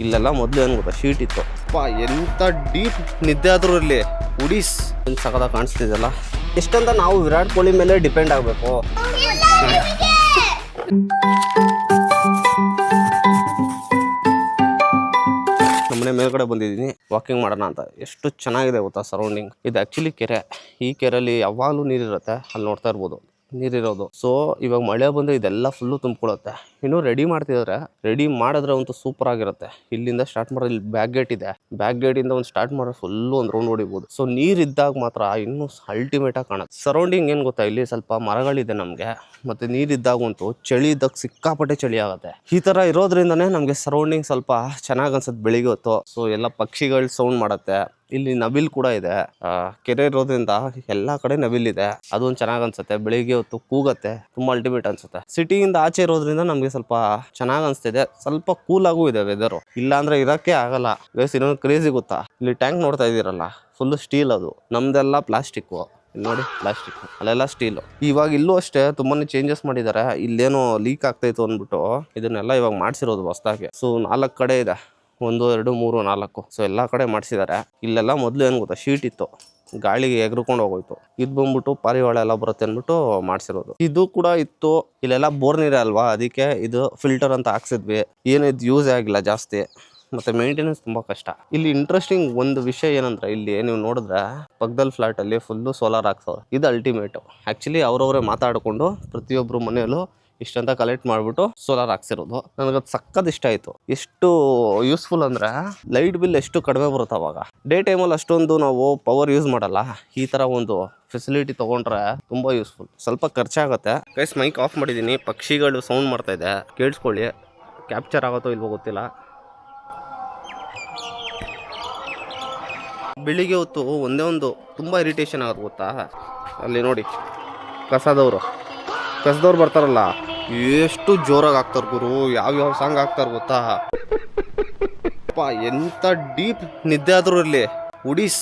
ಇಲ್ಲೆಲ್ಲ ಮೊದಲು ಏನು ಗೊತ್ತಾ ಶೀಟ್ ಇತ್ತು. ಎಂತ ಡೀಪ್ ನಿದ್ದೆ ಆದ್ರೂ ಇಲ್ಲಿ ಉಡೀಸ್ ಸಕದ ಕಾಣಿಸ್ತಿದೆಯಲ್ಲ. ಎಷ್ಟಂತ ನಾವು ವಿರಾಟ್ ಕೊಹ್ಲಿ ಮೇಲೆ ಡಿಪೆಂಡ್ ಆಗಬೇಕು. ನಮ್ಮನೆ ಮೇಲ್ಗಡೆ ಬಂದಿದ್ದೀನಿ ವಾಕಿಂಗ್ ಮಾಡೋಣ ಅಂತ. ಎಷ್ಟು ಚೆನ್ನಾಗಿದೆ ಗೊತ್ತಾ ಸರೌಂಡಿಂಗ್. ಇದು ಆಕ್ಚುಲಿ ಕೆರೆ. ಈ ಕೆರೆಯಲ್ಲಿ ಯಾವಾಗಲೂ ನೀರಿರುತ್ತೆ, ಅಲ್ಲಿ ನೋಡ್ತಾ ಇರ್ಬೋದು ನೀರಿರೋದು. ಸೊ ಇವಾಗ ಮಳೆ ಬಂದ್ರೆ ಇದೆಲ್ಲ ಫುಲ್ಲು ತುಂಬಿಕೊಳ್ಳುತ್ತೆ. ಇನ್ನು ರೆಡಿ ಮಾಡ್ತಿದ್ರೆ ರೆಡಿ ಮಾಡಿದ್ರೆ ಒಂದು ಸೂಪರ್ ಆಗಿರುತ್ತೆ. ಇಲ್ಲಿಂದ ಸ್ಟಾರ್ಟ್ ಮಾಡೋದು. ಇಲ್ಲಿ ಬ್ಯಾಕ್ ಗೇಟ್ ಇದೆ, ಬ್ಯಾಕ್ ಗೇಟ್ ಇಂದ ಒಂದು ಸ್ಟಾರ್ಟ್ ಮಾಡಿದ್ರೆ ಫುಲ್ಲು ಒಂದು ರೌಂಡ್ ಹೊಡಿಬೋದು. ಸೊ ನೀರ್ ಇದ್ದಾಗ ಮಾತ್ರ ಇನ್ನೂ ಅಲ್ಟಿಮೇಟ್ ಆಗಿ ಕಾಣುತ್ತೆ. ಸರೌಂಡಿಂಗ್ ಏನ್ ಗೊತ್ತಾ, ಇಲ್ಲಿ ಸ್ವಲ್ಪ ಮರಗಳಿದೆ ನಮ್ಗೆ, ಮತ್ತೆ ನೀರಿದ್ದಾಗಂತೂ ಚಳಿ ಇದ್ದಾಗ ಸಿಕ್ಕಾಪಟ್ಟೆ ಚಳಿ ಆಗುತ್ತೆ. ಈ ತರ ಇರೋದ್ರಿಂದನೇ ನಮ್ಗೆ ಸರೌಂಡಿಂಗ್ ಸ್ವಲ್ಪ ಚೆನ್ನಾಗ್ ಅನ್ಸುತ್ತೆ ಬೆಳಿಗ್ಗೆ ಹೊತ್ತು. ಸೊ ಎಲ್ಲ ಪಕ್ಷಿಗಳು ಸೌಂಡ್ ಮಾಡುತ್ತೆ. ಇಲ್ಲಿ ನವಿಲ್ ಕೂಡ ಇದೆ. ಕೆರೆ ಇರೋದ್ರಿಂದ ಎಲ್ಲಾ ಕಡೆ ನವಿಲ್ ಇದೆ. ಅದೊಂದು ಚೆನ್ನಾಗ್ ಅನ್ಸುತ್ತೆ. ಬೆಳಿಗ್ಗೆ ಹೊತ್ತು ಕೂಗತ್ತೆ, ತುಂಬಾ ಅಲ್ಟಿಮೇಟ್ ಅನ್ಸುತ್ತೆ. ಸಿಟಿಯಿಂದ ಆಚೆ ಇರೋದ್ರಿಂದ ನಮ್ಗೆ ಸ್ವಲ್ಪ ಚೆನ್ನಾಗ್ ಅನ್ಸ್ತಿದೆ. ಸ್ವಲ್ಪ ಕೂಲ್ ಆಗೂ ಇದೆ ವೆದರ್. ಇಲ್ಲ ಅಂದ್ರೆ ಇರಕ್ಕೆ ಆಗಲ್ಲ. ಇನ್ನೊಂದು ಕ್ರೇಜಿ ಗೊತ್ತಾ, ಇಲ್ಲಿ ಟ್ಯಾಂಕ್ ನೋಡ್ತಾ ಇದೀರಲ್ಲ, ಫುಲ್ ಸ್ಟೀಲ್. ಅದು ನಮ್ದೆಲ್ಲ ಪ್ಲಾಸ್ಟಿಕ್. ನೋಡಿ ಪ್ಲಾಸ್ಟಿಕ್, ಅಲ್ಲೆಲ್ಲ ಸ್ಟೀಲು. ಇವಾಗ ಇಲ್ಲೂ ಅಷ್ಟೇ ತುಂಬಾನೇ ಚೇಂಜಸ್ ಮಾಡಿದ್ದಾರೆ. ಇಲ್ಲೇನೋ ಲೀಕ್ ಆಗ್ತಾಯಿತ್ತು ಅಂದ್ಬಿಟ್ಟು ಇದನ್ನೆಲ್ಲ ಇವಾಗ ಮಾಡ್ಸಿರೋದು ಹೊಸದಾಗಿ. ಸೊ 4 ಕಡೆ ಇದೆ, 1 2 3 4. ಸೊ ಎಲ್ಲಾ ಕಡೆ ಮಾಡ್ಸಿದ್ದಾರೆ. ಇಲ್ಲೆಲ್ಲ ಮೊದಲು ಏನು ಗೊತ್ತಾ ಶೀಟ್ ಇತ್ತು, ಗಾಳಿಗೆ ಎಗರ್ಕೊಂಡು ಹೋಗೋಯ್ತು. ಇದು ಬಂದ್ಬಿಟ್ಟು ಪಾರಿವಾಳ ಎಲ್ಲ ಬರುತ್ತೆ ಅಂದ್ಬಿಟ್ಟು ಮಾಡ್ಸಿರೋದು. ಇದು ಕೂಡ ಇತ್ತು. ಇಲ್ಲೆಲ್ಲ ಬೋರ್ ನೀರೇ ಅಲ್ವಾ, ಅದಕ್ಕೆ ಇದು ಫಿಲ್ಟರ್ ಅಂತ ಹಾಕ್ಸಿದ್ವಿ. ಏನು ಇದು ಯೂಸ್ ಆಗಿಲ್ಲ ಜಾಸ್ತಿ, ಮತ್ತೆ ಮೇಂಟೆನೆನ್ಸ್ ತುಂಬಾ ಕಷ್ಟ. ಇಲ್ಲಿ ಇಂಟ್ರೆಸ್ಟಿಂಗ್ ಒಂದು ವಿಷಯ ಏನಂದ್ರೆ, ಇಲ್ಲಿ ನೀವು ನೋಡಿದ್ರೆ ಪಕ್ಕದಲ್ಲಿ ಫ್ಲಾಟ್ ಅಲ್ಲಿ ಫುಲ್ಲು ಸೋಲಾರ್ ಹಾಕ್ಸವ್ರೆ. ಇದು ಅಲ್ಟಿಮೇಟ್. ಆಕ್ಚುಲಿ ಅವ್ರವರೇ ಮಾತಾಡ್ಕೊಂಡು ಪ್ರತಿಯೊಬ್ರು ಮನೆಯಲ್ಲೂ ಇಷ್ಟಂತ ಕಲೆಕ್ಟ್ ಮಾಡ್ಬಿಟ್ಟು ಸೋಲಾರ್ ಹಾಕ್ಸಿರೋದು. ನನಗದು ಸಕ್ಕತ್ ಇಷ್ಟ ಆಯ್ತು. ಎಷ್ಟು ಯೂಸ್ಫುಲ್ ಅಂದ್ರೆ ಲೈಟ್ ಬಿಲ್ ಎಷ್ಟು ಕಡಿಮೆ ಬರುತ್ತೆ ಅವಾಗ. ಡೇ ಟೈಮಲ್ಲಿ ಅಷ್ಟೊಂದು ನಾವು ಪವರ್ ಯೂಸ್ ಮಾಡಲ್ಲ. ಈ ತರ ಒಂದು ಫೆಸಿಲಿಟಿ ತಗೊಂಡ್ರೆ ತುಂಬಾ ಯೂಸ್ಫುಲ್. ಸ್ವಲ್ಪ ಖರ್ಚಾಗುತ್ತೆ. ಗೈಸ್ ಮೈಕ್ ಆಫ್ ಮಾಡಿದ್ದೀನಿ. ಪಕ್ಷಿಗಳು ಸೌಂಡ್ ಮಾಡ್ತಾ ಇದೆ, ಕೇಳಿಸ್ಕೊಳ್ಳಿ. ಕ್ಯಾಪ್ಚರ್ ಆಗುತ್ತೋ ಇಲ್ವೋ ಗೊತ್ತಿಲ್ಲ. ಬೆಳಿಗ್ಗೆ ಹೊತ್ತು ಒಂದೇ ಒಂದು ತುಂಬಾ ಇರಿಟೇಷನ್ ಆಗುತ್ತೆ ಗೊತ್ತಾ. ಅಲ್ಲಿ ನೋಡಿ ಕಸದವ್ರು ಬರ್ತಾರಲ್ಲ, ಎಷ್ಟು ಜೋರಾಗಿ ಆಗ್ತಾರ ಗುರು. ಯಾವ ಸಾಂಗ್ ಆಗ್ತಾರ ಗೊತ್ತಾ. ಎಂತ ಡೀಪ್ ನಿದ್ದೆ ಆದ್ರೂ ಇಲ್ಲಿ ಉಡೀಸ್.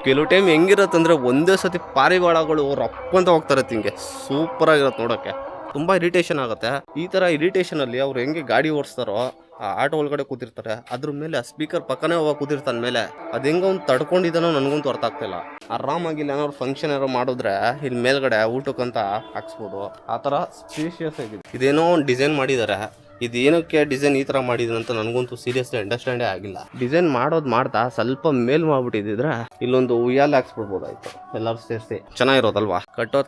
ಕೆಲವು ಟೈಮ್ ಹೆಂಗಿರತ್ತಂದ್ರೆ ಒಂದೇ ಸತಿ ಪಾರಿವಾಳಗಳು ರಪ್ಪ ಅಂತ ಹೋಗ್ತಾರೆ. ತಿಂಗೆ ಸೂಪರ್ ಆಗಿರತ್ತೆ ನೋಡಕ್ಕೆ. ತುಂಬಾ ಇರಿಟೇಷನ್ ಆಗುತ್ತೆ. ಈ ತರ ಇರಿಟೇಷನ್ ಅಲ್ಲಿ ಅವ್ರು ಹೆಂಗೆ ಗಾಡಿ ಓಡಿಸ್ತಾರೋ, ಆ ಆಟೋ ಒಳಗಡೆ ಕೂತಿರ್ತಾರೆ, ಅದ್ರ ಮೇಲೆ ಆ ಸ್ಪೀಕರ್ ಪಕ್ಕನೇ ಹೋಗಿ ಕೂತಿರ್ತಾನ ಮೇಲೆ. ಅದ್ ಹೆಂಗ ಅವ್ನು ತಡ್ಕೊಂಡಿದ್ದಾನೋ ನನಗಂತೂ ಅರ್ಥ ಆಗ್ತಿಲ್ಲ. ಆರಾಮಾಗಿ ಇಲ್ಲಿ ಏನಾದ್ರು ಫಂಕ್ಷನ್ ಏನಾರು ಮಾಡಿದ್ರೆ ಇಲ್ಲಿ ಮೇಲ್ಗಡೆ ಊಟಕ್ಕಂತ ಹಾಕ್ಸ್ಬೋದು. ಆ ತರ ಸ್ಪೇಷಿಯಸ್ ಆಗಿದೆ. ಇದೇನೋ ಒಂದು ಡಿಸೈನ್ ಮಾಡಿದ್ದಾರೆ. ಇದೇನಕ್ಕೆ ಡಿಸೈನ್ ಈ ತರ ಮಾಡಿದ್ರು ಅಂತ ನನಗಂತೂ ಸೀರಿಯಸ್ಲಿ ಅಂಡರ್ಸ್ಟ್ಯಾಂಡೇ ಆಗಿಲ್ಲ. ಡಿಸೈನ್ ಮಾಡ್ತಾ ಸ್ವಲ್ಪ ಮೇಲ್ ಮಾಡ್ಬಿಟ್ಟಿದ್ರೆ ಇಲ್ಲೊಂದು ಉಯ್ಯಾಲೆ ಹಾಕ್ಸ್ಬಿಡ್ಬೋದಾಯ್ತು ಎಲ್ಲರೂ ಸೇರಿಸಿ. ಚೆನ್ನಾಗಿರೋದಲ್ವಾ.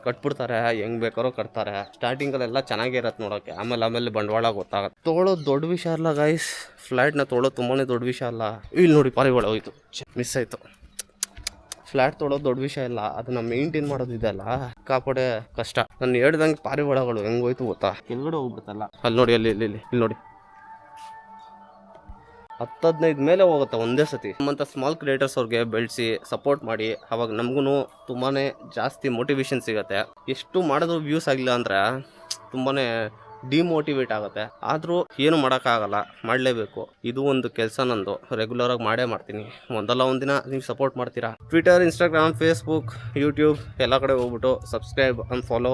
ಕಟ್ಬಿಡ್ತಾರೆ, ಹೆಂಗ್ ಬೇಕಾರೋ ಕಟ್ತಾರೆ. ಸ್ಟಾರ್ಟಿಂಗ್ ಅಲ್ಲೆಲ್ಲ ಚೆನ್ನಾಗೇ ಇರತ್ತೆ ನೋಡೋಕೆ. ಆಮೇಲೆ ಬಂಡವಾಳ ಗೊತ್ತಾಗತ್ತೆ. ತೊಗೊಳೋದು ದೊಡ್ಡ ವಿಷಯ ಅಲ್ಲ ಗೈಸ್. ಫ್ಲಾಟ್ನ ತೊಗೊಳೋದು ತುಂಬಾನೇ ದೊಡ್ಡ ವಿಷಯ ಅಲ್ಲ. ಇಲ್ಲಿ ನೋಡಿ ಪಾರಿವಾಳ ಹೋಯ್ತು, ಮಿಸ್ ಆಯ್ತು. ಫ್ಲಾಟ್ ತೊಗೊಳೋದು ದೊಡ್ಡ ವಿಷಯ ಇಲ್ಲ, ಅದನ್ನ ಮೇಂಟೈನ್ ಮಾಡೋದಿದೆಯಲ್ಲ ಕಾಪಾಡೆ ಕಷ್ಟ. ನಾನು ಹೇಳ್ದಂಗೆ ಪಾರಿವಾಳಗಳು ಹೆಂಗ್ ಹೋಯ್ತು ಗೊತ್ತಾ, ಕೆಳಗಡೆ ಹೋಗ್ಬಿಡ್ತಲ್ಲ. ಅಲ್ಲಿ ನೋಡಿ, ಇಲ್ಲಿ ನೋಡಿ 10-15 ಮೇಲೆ ಹೋಗುತ್ತೆ ಒಂದೇ ಸತಿ. ನಮ್ಮಂತ ಸ್ಮಾಲ್ ಕ್ರಿಯೇಟರ್ಸ್ ಅವ್ರಿಗೆ ಬೆಳೆಸಿ ಸಪೋರ್ಟ್ ಮಾಡಿ, ಅವಾಗ ನಮಗೂ ತುಂಬಾನೇ ಜಾಸ್ತಿ ಮೋಟಿವೇಶನ್ ಸಿಗುತ್ತೆ. ಎಷ್ಟು ಮಾಡಿದ್ರು ವ್ಯೂಸ್ ಆಗಿಲ್ಲ ಅಂದ್ರೆ ತುಂಬಾನೇ ಡಿಮೋಟಿವೇಟ್ ಆಗುತ್ತೆ. ಆದ್ರೂ ಏನು ಮಾಡೋಕ್ಕಾಗಲ್ಲ, ಮಾಡಲೇಬೇಕು. ಇದು ಒಂದು ಕೆಲಸ ನಂದು, ರೆಗ್ಯುಲರ್ ಆಗಿ ಮಾಡೇ ಮಾಡ್ತೀನಿ. ಒಂದಲ್ಲ ಒಂದಿನ ನೀವು ಸಪೋರ್ಟ್ ಮಾಡ್ತೀರಾ. ಟ್ವಿಟರ್, ಇನ್ಸ್ಟಾಗ್ರಾಮ್, ಫೇಸ್ಬುಕ್, ಯೂಟ್ಯೂಬ್ ಎಲ್ಲ ಕಡೆ ಹೋಗ್ಬಿಟ್ಟು ಸಬ್ಸ್ಕ್ರೈಬ್ ಅಂಡ್ ಫಾಲೋ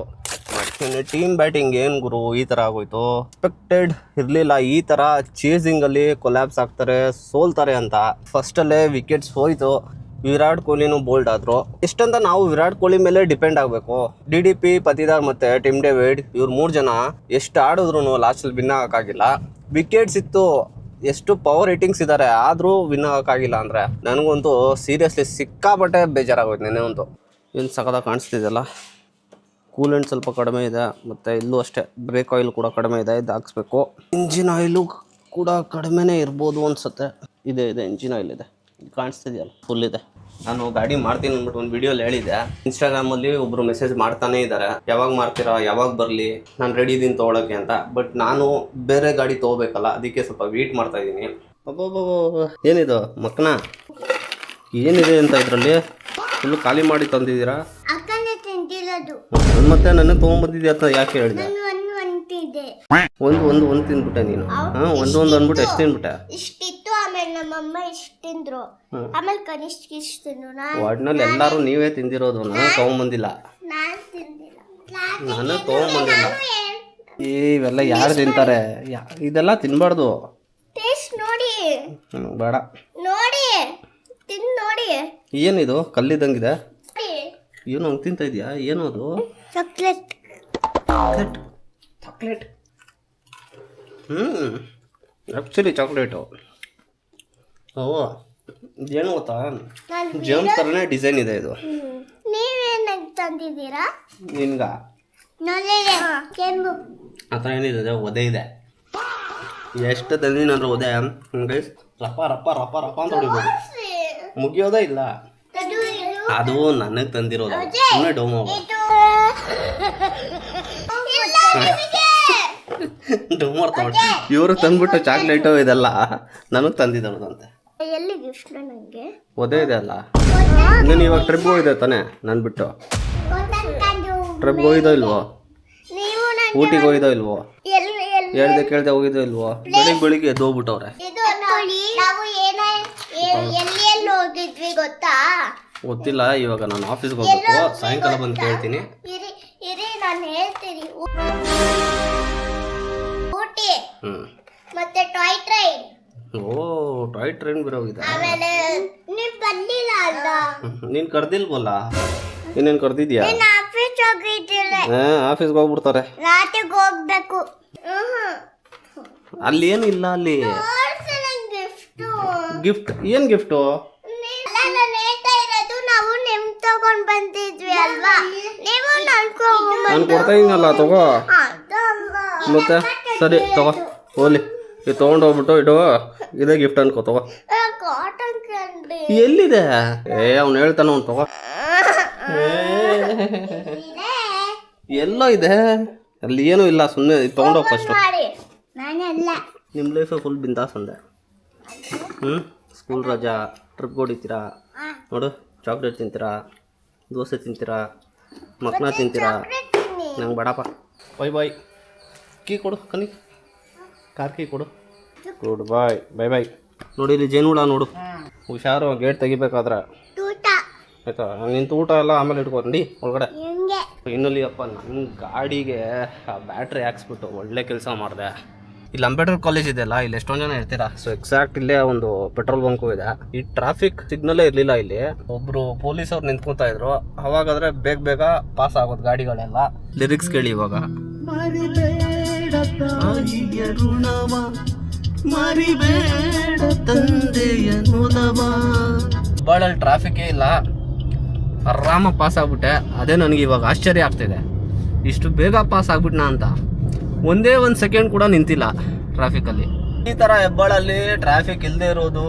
ಮಾಡಿ. ಟೀಮ್ ಬ್ಯಾಟಿಂಗ್ ಏನ್ ಗುರು ಈ ತರ ಆಗೋಯ್ತು. ಎಕ್ಸ್ಪೆಕ್ಟೆಡ್ ಇರ್ಲಿಲ್ಲ ಈ ತರ ಚೇಸಿಂಗ್ ಅಲ್ಲಿ ಕೊಲ್ಯಾಪ್ಸ್ ಆಗ್ತಾರೆ, ಸೋಲ್ತಾರೆ ಅಂತ. ಫಸ್ಟ್ ಅಲ್ಲೇ ವಿಕೆಟ್ಸ್ ಹೋಯ್ತು. ವಿರಾಟ್ ಕೊಹ್ಲಿನೂ ಬೋಲ್ಡ್ ಆದ್ರು. ಎಷ್ಟಂತ ನಾವು ವಿರಾಟ್ ಕೊಹ್ಲಿ ಮೇಲೆ ಡಿಪೆಂಡ್ ಆಗಬೇಕು. DDP, ಪತಿದಾರ್ ಮತ್ತೆ ಟಿಮ್ ಡೇವಿಡ್ ಇವ್ರು 3 ಜನ ಎಷ್ಟು ಆಡಿದ್ರು ಲಾಸ್ಟ್ ಅಲ್ಲಿ ವಿನ್ ಆಗಕ್ಕಾಗಿಲ್ಲ. ವಿಕೆಟ್ಸ್ ಇತ್ತು, ಎಷ್ಟು ಪವರ್ ಹಿಟ್ಟಿಂಗ್ಸ್ ಇದ್ದಾರೆ, ಆದ್ರೂ ವಿನ್ ಆಗಕ್ಕಾಗಿಲ್ಲ ಅಂದ್ರೆ ನನಗಂತೂ ಸೀರಿಯಸ್ಲಿ ಸಿಕ್ಕಾಪಟ್ಟೆ ಬೇಜಾರಾಗೋಯ್ತು. ನೆನೆ ಒಂದು ಏನು ಸಕದ ಕಾಣಿಸ್ತಿದೆಯಲ್ಲ. ಕೂಲೆಂಟ್ ಸ್ವಲ್ಪ ಕಡಿಮೆ ಇದೆ, ಮತ್ತು ಇಲ್ಲೂ ಅಷ್ಟೇ ಬ್ರೇಕ್ ಆಯಿಲ್ ಕೂಡ ಕಡಿಮೆ ಇದೆ. ಇದು ಹಾಕ್ಸ್ಬೇಕು. ಇಂಜಿನ್ ಆಯಿಲು ಕೂಡ ಕಡಿಮೆನೇ ಇರ್ಬೋದು ಅನ್ಸುತ್ತೆ. ಇದೆ ಇಂಜಿನ್ ಆಯಿಲ್ ಇದೆ, ಕಾಣಿಸ್ತಿದೆಯಲ್ಲ ಫುಲ್ ಇದೆ. ನಾನು ಗಾಡಿ ಮಾಡ್ತೀನಿ ಅಂದ್ಬಿಟ್ಟು ಒಂದು ವಿಡಿಯೋಲಿ ಹೇಳಿದ್ದೆ. ಇನ್ಸ್ಟಾಗ್ರಾಮಲ್ಲಿ ಒಬ್ಬರು ಮೆಸೇಜ್ ಮಾಡ್ತಾನೇ ಇದ್ದಾರೆ, ಯಾವಾಗ ಮಾಡ್ತೀರಾ, ಯಾವಾಗ ಬರಲಿ, ನಾನು ರೆಡಿ ಇದ್ದೀನಿ ತೊಗೊಳಕ್ಕೆ ಅಂತ. ಬಟ್ ನಾನು ಬೇರೆ ಗಾಡಿ ತೊಗೋಬೇಕಲ್ಲ, ಅದಕ್ಕೆ ಸ್ವಲ್ಪ ವೇಟ್ ಮಾಡ್ತಾ ಇದ್ದೀನಿ. ಏನಿದು ಮಕ್ಕನ ಏನಿದೆ ಅಂತ ಇದರಲ್ಲಿ ಫುಲ್ಲು ಖಾಲಿ ಮಾಡಿ ತಂದಿದ್ದೀರಾ? ಮತ್ತೆ ನನ್ನ ತೊಗೊಂಡ್ಬಂದಿದ್ಯಾ ಅಂತ ಯಾಕೆ ಹೇಳಿದೆ? ಒಂದು ತಿಂದ್ಬಿಟ್ಟೆ ನೀನು. ಒಂದು ಅಂದ್ಬಿಟ್ಟು ಎಷ್ಟು ತಿಂದ್ಬಿಟ್ಟೆ? ಇಷ್ಟಿತ್ತು, ಆಮೇಲೆ ನಮ್ಮಮ್ಮ ಇಷ್ಟು ತಿಂದ್ರು, ಆಮೇಲೆ ಕನಿಷ್ಠ ಇಷ್ಟು ತಿಂದ್ರು. ಒಟ್ನಲ್ಲಿ ಎಲ್ಲರೂ ನೀವೇ ತಿಂದಿರೋದು, ನಾನು ತೊಗೊಂಡ್ಬಂದಿಲ್ಲ. ನಾನು ತೊಗೊಂಡ್ಬಂದಿಲ್ಲ. ಇವೆಲ್ಲ ಯಾರು ತಿಂತಾರೆ? ಇದೆಲ್ಲ ತಿನ್ಬಾರ್ದು. ಟೇಸ್ಟ್ ನೋಡಿ. ಬೇಡ. ನೋಡಿ ತಿಂದು ನೋಡಿ. ಏನಿದು ಕಲ್ಲಿದ್ದಂಗಿದೆ? ನೋಡಿ. ಏನು ಹಂಗೆ ತಿಂತ ಇದೆಯಾ? ಏನು ಅದು? ಚಾಕ್ಲೇಟ್. ಚಾಕ್ಲೇಟ್. Actually chocolate. ಓ ಏನು ಗೊತ್ತಾ, ಜೇಮ್ಸ್ ಥರನೇ ಡಿಸೈನ್ ಇದೆ ಇದು. ನೀವೇನು ತಂದಿದ್ದೀರಾ? ನಿನ್ಗ ಕೆಂಪು ಆ ಥರ ಏನಿದೆ, ಒದೆ ಇದೆ. ಎಷ್ಟು ತಂದಿನಂದ್ರೆ ಒದೆ ಗೈಸ್, ರಪ್ಪ ರಪ್ಪ ರಪ್ಪ ರಪ್ಪ ಅಂತ ಹೊಡಿಬೋದು. ಮುಗಿಯೋದೇ ಇಲ್ಲ. ಅದು ನನಗೆ ತಂದಿರೋದು, ಸುಮ್ಮನೆ ಡೋಮೋ ಡೋಮೋರ್ ತಗೊಂಡು ಇವರು ತಂದ್ಬಿಟ್ಟು ಚಾಕ್ಲೇಟು ಇದೆಲ್ಲ ನನಗೆ ತಂದಿರೋದಂತೆ. ಎಲ್ಲಿ ಗಿಫ್ಟ್ ನನಗೆ ಒದೆ ಇದೆ ಅಲ್ಲ. ನೀನು ಇವಾಗ ಟ್ರಿಪ್ಗೆ ಹೋಗಿದ್ದೆ ತಾನೆ ನಾನು ಬಿಟ್ಟು? ಟ್ರಿಪ್ಗೆ ಹೋಗಿದ್ದೋ ಇಲ್ವೋ? ಊಟಿಗೆ ಹೋಗಿದ್ದೋ ಇಲ್ವೋ? ಹೇಳ್ದೆ ಕೇಳ್ದೆ ಹೋಗಿದ್ದೋ ಇಲ್ವೋ? ಬೆಳಿಗ್ಗೆ ಎದ್ದು ಹೋಗ್ಬಿಟ್ಟವ್ರೆ. ನಾವು ಎಲ್ಲಿ ಹೋಗಿದ್ವಿ ಗೊತ್ತಾ? ಗೊತ್ತಿಲ್ಲ. ಇವಾಗ ನಾನು ಆಫೀಸ್ಗೆ ಹೋಗ್ಬೇಕು, ಸಾಯಂಕಾಲ ಬಂದು ಕೇಳ್ತೀನಿ. ಇರಿ ನಾನು ಹೇಳ್ತೀನಿ. ಊಟಿ ಮತ್ತೆ ಟಾಯ್ ಟ್ರೈನ್. ಓ ಟಾಯ್ ಟ್ರೈನ್ ಬೇರೆ ಹೋಗಿದೆ. ಆಮೇಲೆ ನೀವು ಬಂದಿಲ್ಲ ಅಲ್ಲ? ನೀನು ಕರ್ದಿಲ್ವಲ್ಲ? ಇನ್ನೇನು ಕರ್ದಿದ್ಯಾ? ಆಫೀಸ್ ಹೋಗಿದ್ದಿಲ್ಲ. ಆಫೀಸ್ಗೆ ಹೋಗ್ಬಿಡ್ತಾರೆ. ರಾತ್ರಿಗೆ ಹೋಗ್ಬೇಕು. ಅಲ್ಲಿ ಏನು ಇಲ್ಲ. ಅಲ್ಲಿ ಗಿಫ್ಟ್ ಏನು ಗಿಫ್ಟು? ನಾನು ಹೇಳ್ತಾ ಇರೋದು, ನಾವು ನಿಮ್ ತಗೊಂಡ್ ಬಂದಿದ್ವಿ ಅಲ್ವಾ, ನೀವು ನಾನು ಕೊಡ್ತಾ ಇದ್ದೀನಲ್ಲ, ತಗೋ. ಮತ್ತೆ ಸರಿ ತಗೋ, ಹೋಗ್ಲಿ. ಇದು ತೊಗೊಂಡು ಹೋಗ್ಬಿಟ್ಟು ಇಡು, ಇದೇ ಗಿಫ್ಟ್ ಅನ್ಕೋ, ತಗೋ. ಕಾಟನ್ ಕ್ಯಾಂಡಿ ಎಲ್ಲಿದೆ? ಅವ್ನು ಹೇಳ್ತಾನ, ಅವ್ನು ತಗೋ. ಎಲ್ಲೋ ಇದೆ, ಅಲ್ಲಿ ಏನೂ ಇಲ್ಲ. ಸುಮ್ಮನೆ ತೊಗೊಂಡೋಗಿ ಫಸ್ಟು. ನಾನೆಲ್ಲ ನಿಮ್ಮ ಲೈಫೇ ಫುಲ್ ಬಿಂದಾಸ್ ಅಂದೆ. ಸ್ಕೂಲ್ ರಜಾ, ಟ್ರಿಪ್ಗೆ ಹೊಡಿತೀರಾ ನೋಡು, ಚಾಕ್ಲೇಟ್ ತಿಂತೀರಾ, ದೋಸೆ ತಿಂತೀರಾ, ಮಕ್ನ ತಿಂತೀರಾ. ನಂಗೆ ಬೇಡಪ್ಪ. ಬಾಯ್ ಬಾಯ್. ಕೀ ಕೊಡು ಕನಿ, ಕಾರ್ ಕೀ ಕೊಡು. ಗುಡ್ ಬಾಯ್. ಬಾಯ್ ಬಾಯ್. ನೋಡಿ ಇಲ್ಲಿ ಜೇನುಹುಳ ನೋಡು, ಹುಷಾರು, ಗೇಟ್ ತೆಗಿಬೇಕಾದ್ರೆ ಆಯ್ತಾ. ನಿಂತು ಊಟ ಎಲ್ಲ ಆಮೇಲೆ ಇಟ್ಕೊಂಡು ಒಳಗಡೆ. ಇನ್ನೊಲ್ಲಿ ಅಪ್ಪ, ನನ್ನ ಗಾಡಿಗೆ ಆ ಬ್ಯಾಟ್ರಿ ಹಾಕ್ಸ್ಬಿಟ್ಟು ಒಳ್ಳೆ ಕೆಲಸ ಮಾಡಿದೆ. ಇಲ್ಲಿ ಅಂಬೇಡ್ಕರ್ ಕಾಲೇಜ್ ಇದೆಯಲ್ಲ, ಇಲ್ಲಿ ಎಷ್ಟೊಂದು ಜನ ಇರ್ತೀರಾ. ಸೊ ಎಕ್ಸಾಕ್ಟ್ ಇಲ್ಲೇ ಒಂದು ಪೆಟ್ರೋಲ್ ಬಂಕು ಇದೆ. ಈ ಟ್ರಾಫಿಕ್ ಸಿಗ್ನಲ್ಲೇ ಇರಲಿಲ್ಲ ಇಲ್ಲಿ. ಒಬ್ರು ಪೊಲೀಸ್ ಅವ್ರು ನಿಂತ್ಕೊತಾ ಇದ್ರು. ಅವಾಗಾದ್ರೆ ಬೇಗ ಬೇಗ ಪಾಸ್ ಆಗೋದು ಗಾಡಿಗಳೆಲ್ಲ. ಲಿರಿಕ್ಸ್ ಕೇಳಿ ಇವಾಗ. ಬಾಳಲ್ಲಿ ಟ್ರಾಫಿಕೇ ಇಲ್ಲ, ಆರಾಮ ಪಾಸ್ ಆಗ್ಬಿಟ್ಟೆ. ಅದೇ ನನಗೆ ಇವಾಗ ಆಶ್ಚರ್ಯ ಆಗ್ತಿದೆ, ಇಷ್ಟು ಬೇಗ ಪಾಸ್ ಆಗ್ಬಿಟ್ನಾ ಅಂತ. ಒಂದೇ ಒಂದು ಸೆಕೆಂಡ್ ಕೂಡ ನಿಂತಿಲ್ಲ ಟ್ರಾಫಿಕಲ್ಲಿ. ಈ ಥರ ಹೆಬ್ಬಾಳಲ್ಲಿ ಟ್ರಾಫಿಕ್ ಇಲ್ಲದೆ ಇರೋದು,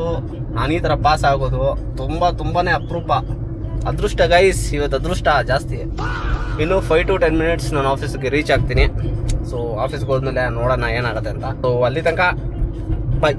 ನಾನು ಈ ಥರ ಪಾಸ್ ಆಗೋದು ತುಂಬಾನೇ ಅಪರೂಪ. ಅದೃಷ್ಟ ಗೈಸ್, ಇವತ್ತು ಅದೃಷ್ಟ ಜಾಸ್ತಿ. ಇನ್ನು 5 to 10 minutes ನಾನು ಆಫೀಸ್ಗೆ ರೀಚ್ ಆಗ್ತೀನಿ. ಸೊ ಆಫೀಸ್ಗೆ ಹೋದ್ಮೇಲೆ ನೋಡೋಣ ಏನಾಗುತ್ತೆ ಅಂತ. ಸೊ ಅಲ್ಲಿ ತನಕ ಬಾಯ್.